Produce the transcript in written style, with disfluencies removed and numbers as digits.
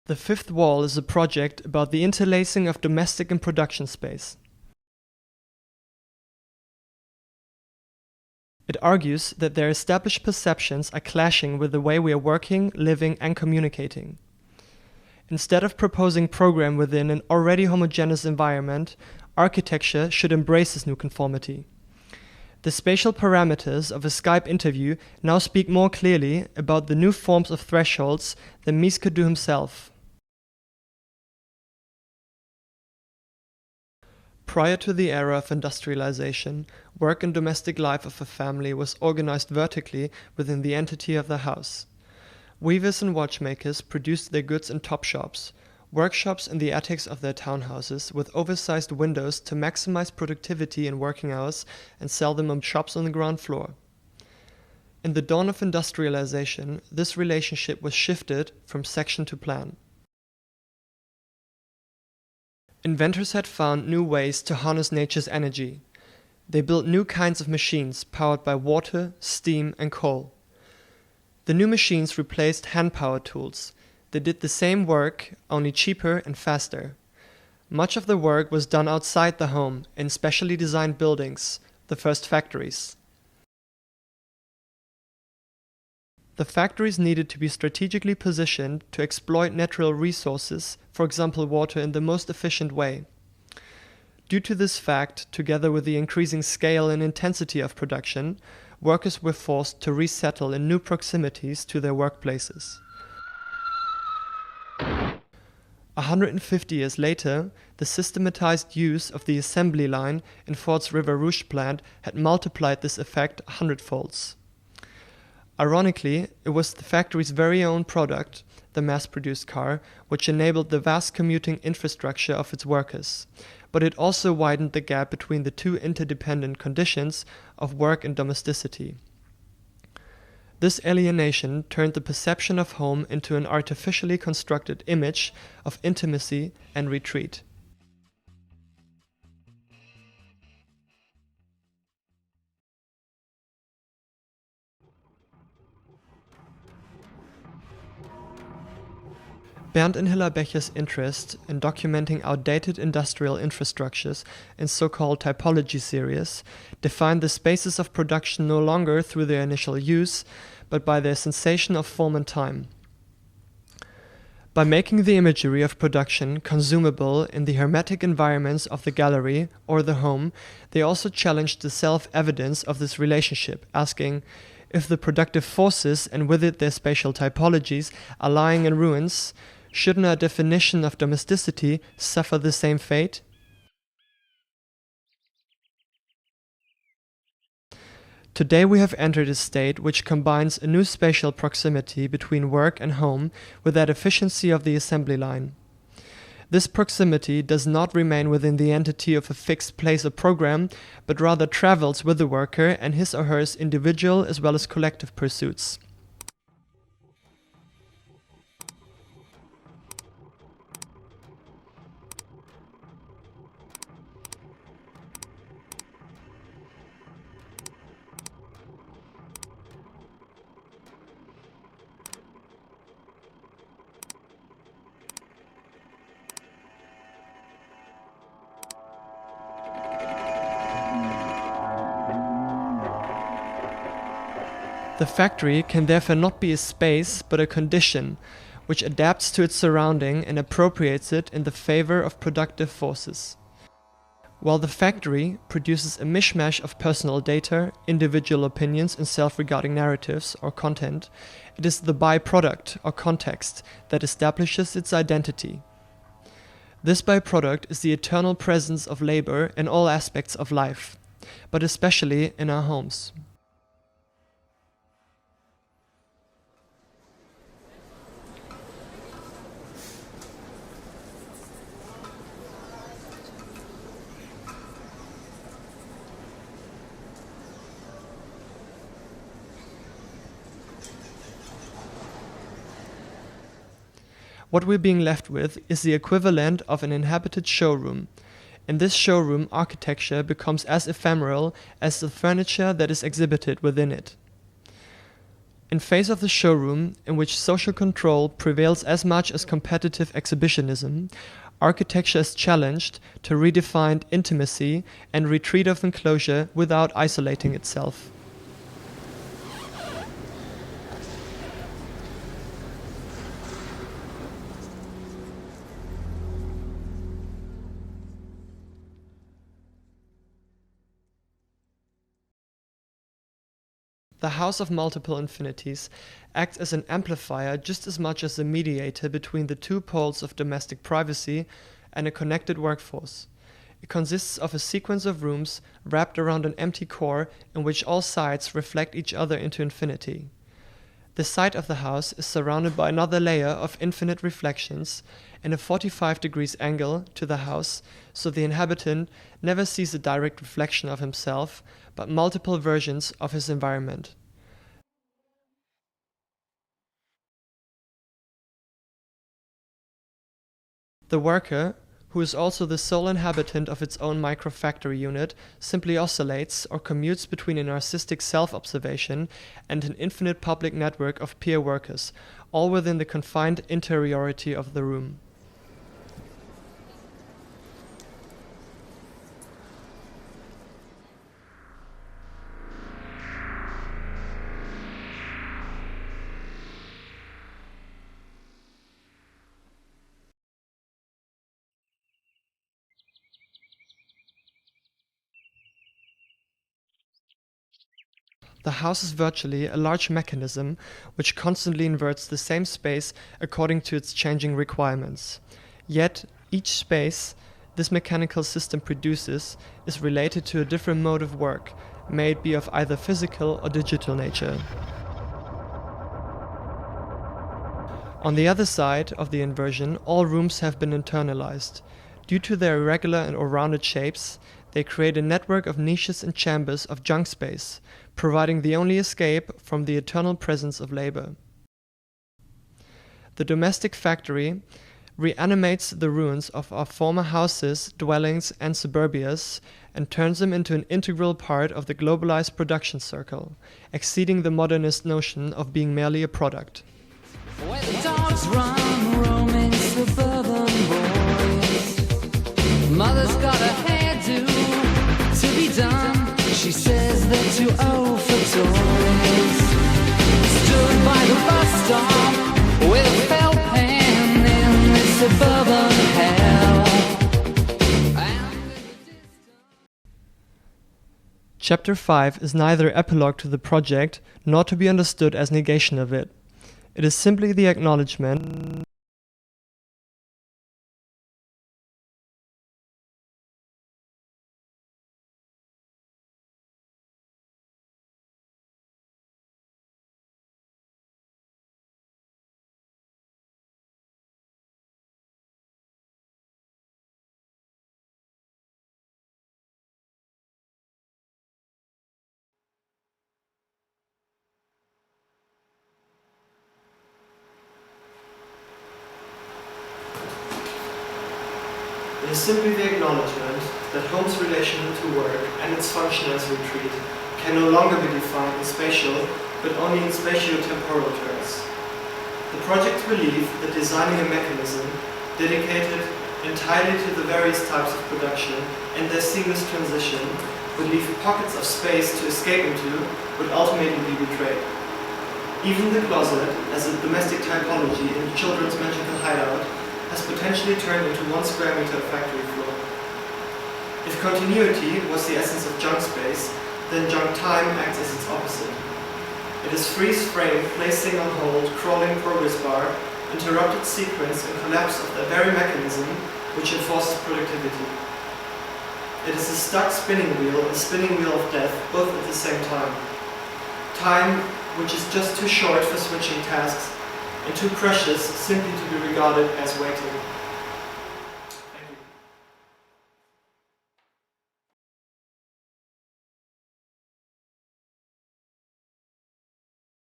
The Fifth Wall is a project about the interlacing of domestic and production space. It argues that their established perceptions are clashing with the way we are working, living, and communicating. Instead of proposing program within an already homogeneous environment, architecture should embrace this new conformity. The spatial parameters of a Skype interview now speak more clearly about the new forms of thresholds than Mies could do himself. Prior to the era of industrialization, work and domestic life of a family was organized vertically within the entity of the house. Weavers and watchmakers produced their goods in top shops, workshops in the attics of their townhouses with oversized windows to maximize productivity in working hours and sell them in shops on the ground floor. In the dawn of industrialization, this relationship was shifted from section to plan. Inventors had found new ways to harness nature's energy. They built new kinds of machines powered by water, steam, and coal. The new machines replaced hand-powered tools. They did the same work, only cheaper and faster. Much of the work was done outside the home, in specially designed buildings, the first factories. The factories needed to be strategically positioned to exploit natural resources, for example water, in the most efficient way. Due to this fact, together with the increasing scale and intensity of production, workers were forced to resettle in new proximities to their workplaces. 150 years later, the systematized use of the assembly line in Ford's River Rouge plant had multiplied this effect 100-folds. Ironically, it was the factory's very own product, the mass-produced car, which enabled the vast commuting infrastructure of its workers, but it also widened the gap between the two interdependent conditions of work and domesticity. This alienation turned the perception of home into an artificially constructed image of intimacy and retreat. Bernd and Hillerbecher's interest in documenting outdated industrial infrastructures in so-called typology series defined the spaces of production no longer through their initial use, but by their sensation of form and time. By making the imagery of production consumable in the hermetic environments of the gallery or the home, they also challenged the self-evidence of this relationship, asking, if the productive forces and with it their spatial typologies are lying in ruins, shouldn't our definition of domesticity suffer the same fate? Today we have entered a state which combines a new spatial proximity between work and home with that efficiency of the assembly line. This proximity does not remain within the entity of a fixed place or program, but rather travels with the worker and his or her individual as well as collective pursuits. The factory can therefore not be a space, but a condition, which adapts to its surrounding and appropriates it in the favor of productive forces. While the factory produces a mishmash of personal data, individual opinions and self-regarding narratives or content, it is the byproduct or context that establishes its identity. This byproduct is the eternal presence of labor in all aspects of life, but especially in our homes. What we're being left with is the equivalent of an inhabited showroom. In this showroom, architecture becomes as ephemeral as the furniture that is exhibited within it. In face of the showroom, in which social control prevails as much as competitive exhibitionism, architecture is challenged to redefine intimacy and retreat of enclosure without isolating itself. The house of multiple infinities acts as an amplifier just as much as a mediator between the two poles of domestic privacy and a connected workforce. It consists of a sequence of rooms wrapped around an empty core in which all sides reflect each other into infinity. The side of the house is surrounded by another layer of infinite reflections in a 45 degrees angle to the house, so the inhabitant never sees a direct reflection of himself, but multiple versions of his environment. The worker, who is also the sole inhabitant of its own microfactory unit, simply oscillates or commutes between a narcissistic self-observation and an infinite public network of peer workers, all within the confined interiority of the room. The house is virtually a large mechanism which constantly inverts the same space according to its changing requirements. Yet, each space this mechanical system produces is related to a different mode of work, may it be of either physical or digital nature. On the other side of the inversion, all rooms have been internalized. Due to their irregular or rounded shapes, they create a network of niches and chambers of junk space, providing the only escape from the eternal presence of labor. The domestic factory reanimates the ruins of our former houses, dwellings, and suburbias, and turns them into an integral part of the globalized production circle, exceeding the modernist notion of being merely a product. Where the dogs run, roaming suburban boys. Mother's got a hairdo to be done. She says they're too old for toys. Stood by the bus stop with a felt pen in this suburban hell. Chapter 5 is neither epilogue to the project nor to be understood as negation of it. It is simply the acknowledgement It is simply the acknowledgement that home's relation to work and its function as retreat can no longer be defined in spatial, but only in spatio-temporal terms. The project's belief that designing a mechanism dedicated entirely to the various types of production and their seamless transition would leave pockets of space to escape into would ultimately be betrayed. Even the closet, as a domestic typology in the children's magical hideout, has potentially turned into 1 square meter factory floor. If continuity was the essence of junk space, then junk time acts as its opposite. It is freeze frame, placing on hold, crawling progress bar, interrupted sequence and collapse of the very mechanism which enforces productivity. It is a stuck spinning wheel, a spinning wheel of death, both at the same time. Time which is just too short for switching tasks, and too precious simply to be regarded as waiting.